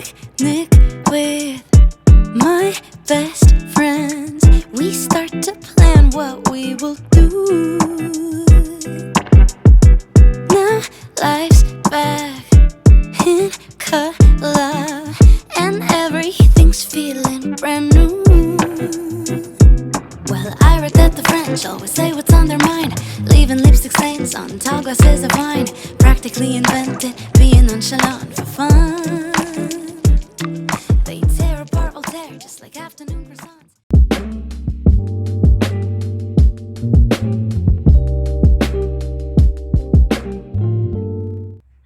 picnic with my best friends. We start to plan what we will do. Now life's back in color and everything's feeling brand new. Well, I read that the French always say what's on their mind, leaving lipstick stains on tall glasses of wine. Practically invented being nonchalant for fun. They tear apart Voltaire just like afternoon croissants.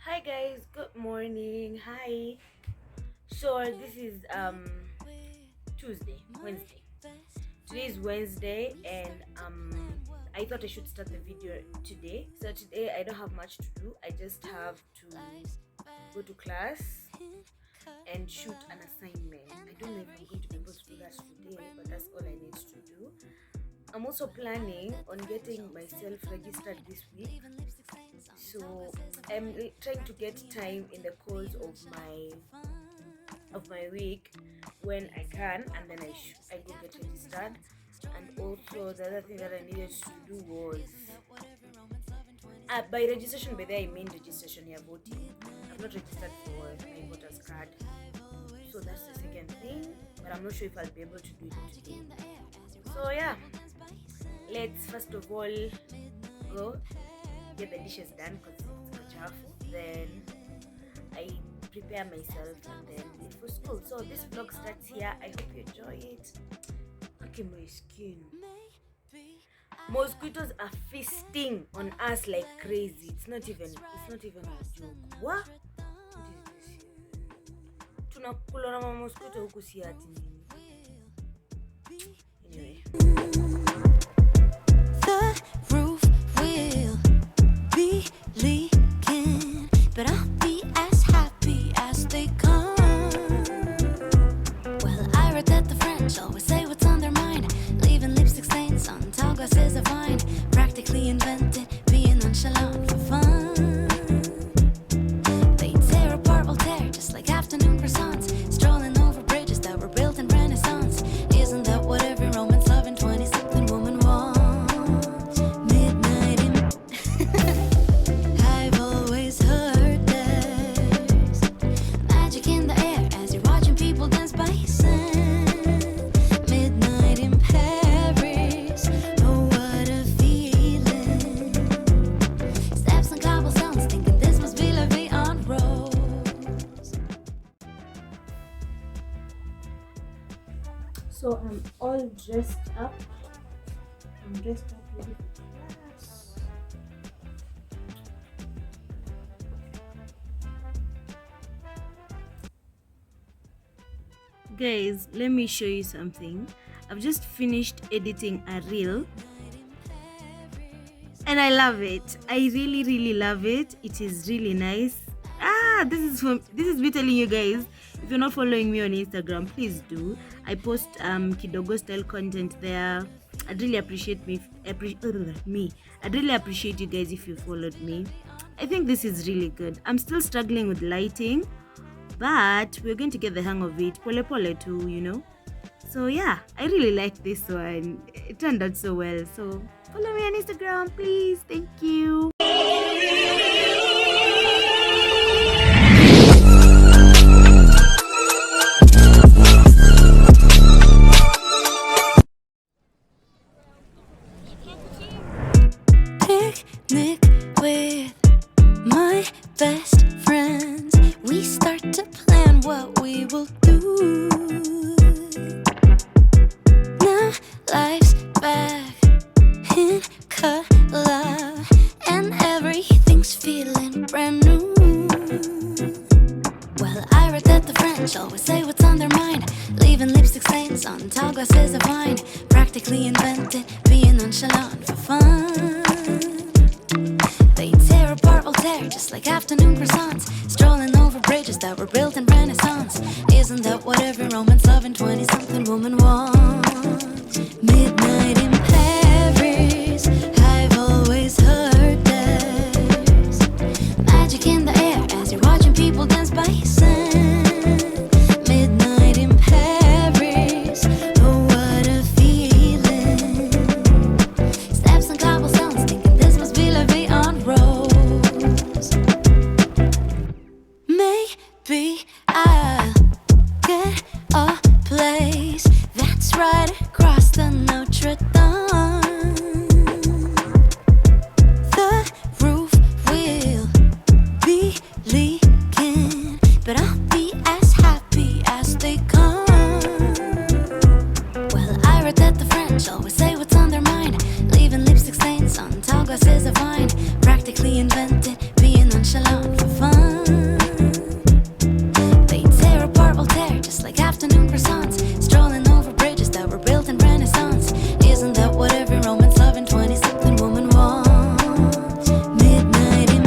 Hi guys, good morning. Hi. So this is Wednesday. Today is Wednesday, and I thought I should start the video today. So today I don't have much to do. I just have to go to class and shoot an assignment. I don't know if I'm going to be able to do that today, but that's all I need to do. I'm also planning on getting myself registered this week, so I'm trying to get time in the course of my week when I can, and then I go get registered. And also the other thing that I needed to do was by registration. By there I mean registration here, voting. I'm not registered for my voters card, so that's the second thing, but I'm not sure if I'll be able to do it today. So yeah, let's first of all go get the dishes done because it's chafu. Then I prepare myself and then leave for school. So this vlog starts here. I hope you enjoy it. Look at my skin. Mosquitoes are feasting on us like crazy. It's not even a joke. What? What is this? Tunakula na mosquito huku si ati nini. Anyway. The roof will be leaking, but I'll be as happy as they come. Well, I read that the French always say what's on their mind, leaving lipstick stains on tall glasses of wine. Practically invented being nonchalant for fun. They tear apart Voltaire just like afternoon croissants, strolling over bridges that were built in Renaissance. Isn't that what every romance loving 20-something woman wants? Midnight in I've always heard there's magic in the air as you're watching people dance by sand. Midnight in Paris, oh what a feeling. Steps on cobblestones, thinking this must be La Vie en Rose. So I'm all dressed up. I'm dressed up ready for class. Guys, let me show you something. I've just finished editing a reel and I love it. I really love it. It is really nice. This is me telling you guys, if you're not following me on Instagram, please do. I post kidogo style content there. I'd really appreciate I'd really appreciate you guys if you followed me. I think this is really good. I'm still struggling with lighting, but we're going to get the hang of it. Pole pole too, you know. So yeah, I really like this one. It turned out so well. So follow me on Instagram, please. Thank you. Picnic with my best friends. We start to plan what we will do. Now life's back in color and everything's feeling brand new. Well, I read that the French always say what's on their mind, leaving lipstick stains on tall glasses of wine. Practically invented being nonchalant for fun. They tear apart Voltaire just like afternoon croissants, strolling over bridges that were built in Renaissance. Isn't that what every romance loving 20-something woman wants? Midnight in Paris, I've always heard there's magic in the air as you're watching people dance by sand. be. I get a place that's right across the Notre Dame. The roof will be leaking, but I'll be as happy as they come. Well, I read that the French always say what's on their mind, leaving lipstick stains on tall glasses of wine. Practically invented being nonchalant for fun. They tear apart Voltaire just like afternoon croissants, strolling over bridges that were built in Renaissance. Isn't that what every romance loving 20-something woman wants? Midnight in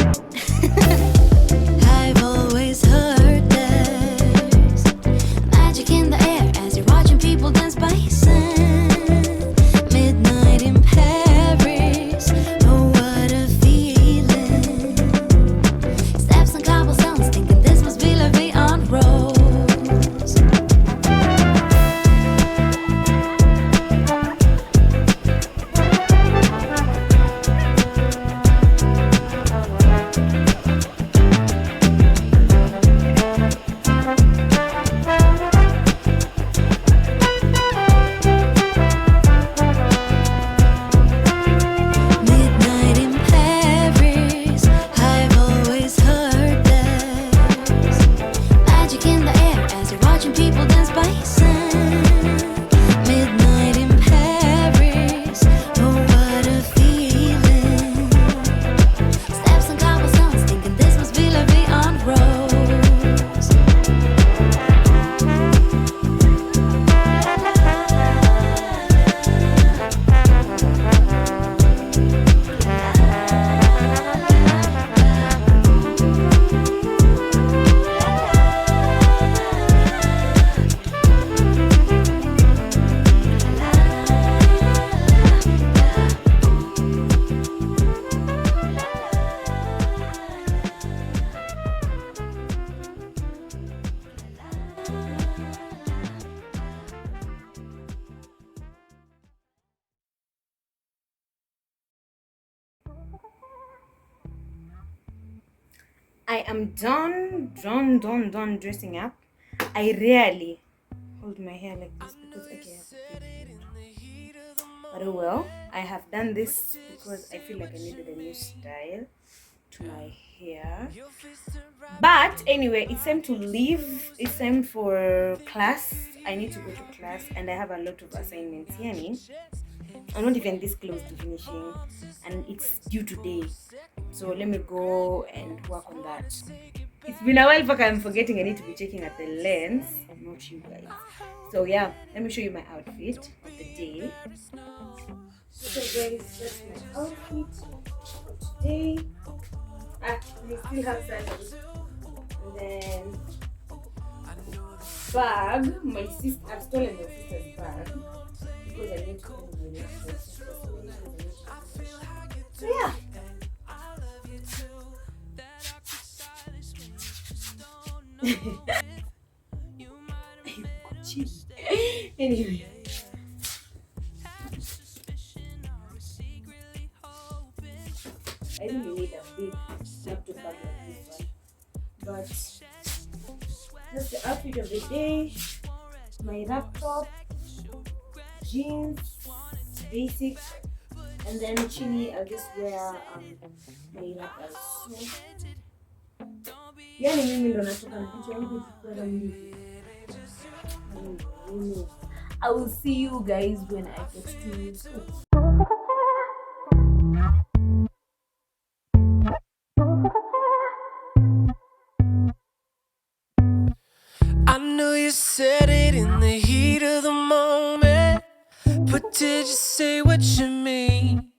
I've always heard there's magic in the air as you're watching people dance by sand. Midnight in Paris, oh what a feeling. Steps on cobblestones, thinking this must be La Vie en Rose. Midnight in Paris, I've always heard there's magic in the air as you're watching people dance by sand. Midnight in Paris, oh what a feeling. Steps on cobblestones, thinking this must be La Vie en Rose. I am done dressing up. I rarely hold my hair like this because I have a big head. But oh well, I have done this because I feel like I needed a new style to my hair. But anyway, it's time to leave. It's time for class. I need to go to class and I have a lot of assignments. Yani, I'm not even this close to finishing and it's due today. So let me go and work on that. It's been a while back, I'm forgetting I need to be checking at the lens, not you guys. So yeah, let me show you my outfit of the day. So guys, that's my outfit for today. I still have sandals. And then bag, my sister, I've stolen my sister's bag because I need to clean my next. So yeah. Anyway, I really need a big laptop bag like this one, but that's the outfit of the day. My laptop, jeans, basic, and then chini. I'll just wear my laptop. So yani mimi ndo natoka na kitu yangu kwa hivi. I will see you guys when I get to school. I know you said it in the heat of the moment, but did you say what you mean?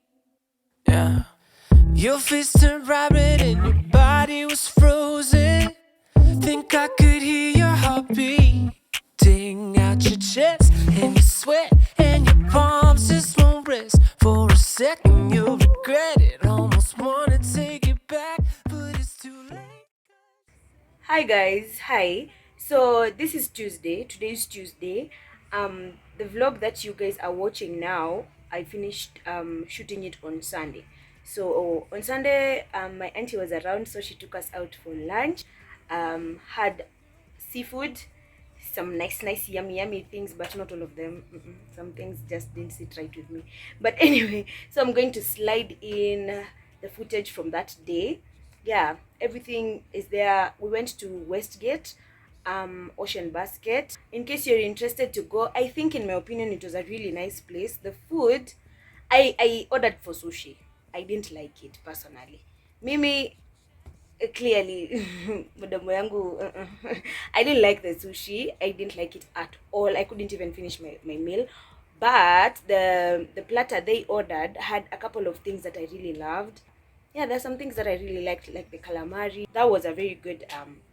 Yeah. Your face turned bright red and your body was frozen. Think I could hear your heartbeating out your chest, and your sweat and your palms just won't rest. For a second you'll regret it. Almost wanna take it back, but it's too late. Hi guys, hi. So this is Tuesday. Today is Tuesday. The vlog that you guys are watching now, I finished shooting it on Sunday. So on Sunday, my auntie was around, so she took us out for lunch. had seafood, some nice yummy things, but not all of them. Some things just didn't sit right with me. But anyway, so I'm going to slide in the footage from that day. Yeah, everything is there. We went to Westgate, Ocean Basket. In case you're interested to go, I think in my opinion it was a really nice place. The food, I ordered for sushi. I didn't like it personally. Mimi, clearly mdomo yangu I didn't like the sushi. I didn't like it at all. I couldn't even finish my meal. But the platter they ordered had a couple of things that I really loved. Yeah, there's some things that I really liked, like the calamari. That was a very good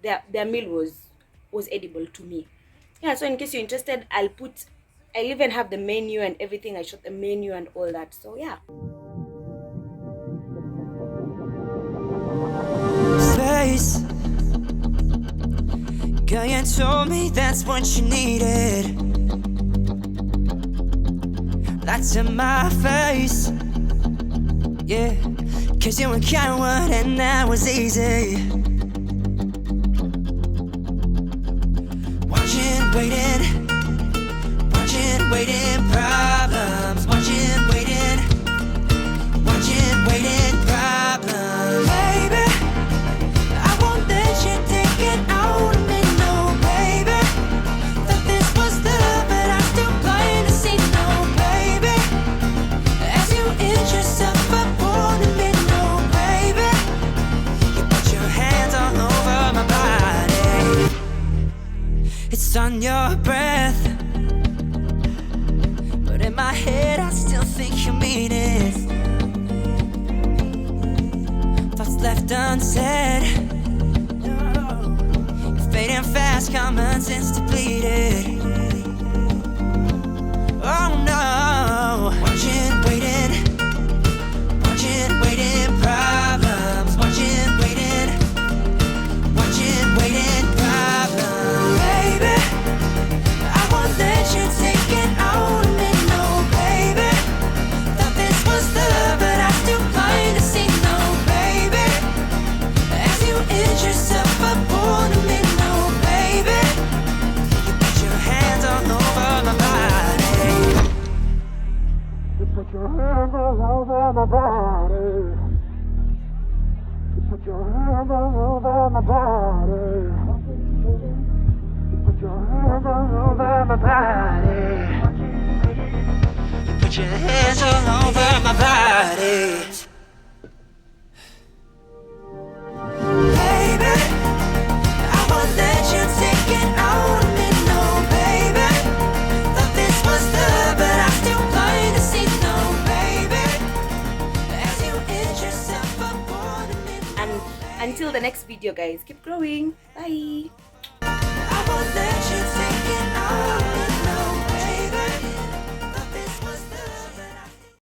their meal was edible to me. Yeah, so in case you're interested, I'll even have the menu and everything. I shot the menu and all that. So yeah. Face, girl, you told me that's what you needed. That's in my face, yeah. Cause you were coward and that was easy. Watching, waiting problems. Watching, waiting problems. Baby, I won't let you take it out of me, no, baby. Thought this was love, but I'm still blind to see, no, baby. As you inch yourself up on me, no, baby. You put your hands all over my body. It's on your breath, but in my head I still think you mean it. Thoughts left unsaid, you're fading fast, common sense depleted. Oh no. Watching, waiting problems. Watching, waiting problems. Baby, I won't let you take it out of me, no, baby. Thought this was love, but I'm still blind to see, no, baby. As you inch yourself up on me, no, baby. You put your hands all over my body. You put your hands all over my body. You put your hands all over my body. You put your hands all over my body. You put your hands all over my body. Baby, I won't let you take it out of me, no, baby. Thought this was love, but I'm still blind to see, no, baby. As you inch yourself up on me, And until the next video, guys, keep growing. Bye. I won't let you take it out of me.